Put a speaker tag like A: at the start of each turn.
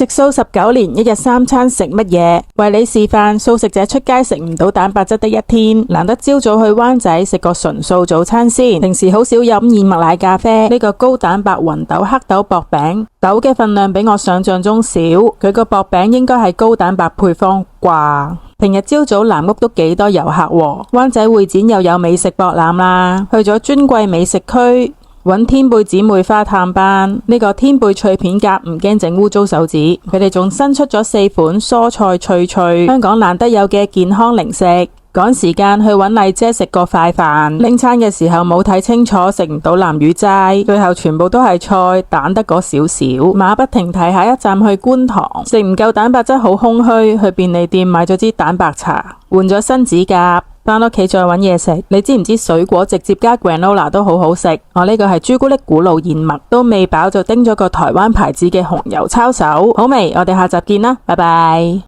A: 食素19年，一日3餐食乜嘢？為你示範素食者出街食唔到蛋白質的一天。難得朝早去灣仔食個純素早餐先。平時好少飲燕麥奶咖啡。呢個高蛋白芸豆黑豆薄餅，豆嘅份量比我想象中少。佢個薄餅應該係高蛋白配方啩。平日朝早南屋都幾多遊客喎。灣仔會展又有美食博覽啦。去咗尊貴美食區。搵天貝姊妹花探班，呢個天貝脆片夾唔驚整污糟手指，佢哋仲新出咗4款蔬菜脆脆，香港難得有嘅健康零食。趕時間去搵麗姐食個快飯，拎餐嘅時候冇睇清楚，食唔到南乳齋，最後全部都係菜，蛋得嗰少少。馬不停蹄，下一站去觀塘，食唔夠蛋白質好空虛，去便利店買咗支蛋白茶，換咗新指甲。返屋企再搵嘢食，你知唔知水果直接加 granola 都好好食？我呢個係朱古力古老燕麥，都未飽就叮咗個台灣牌子嘅紅油抄手，好味！我哋下集見啦，拜拜。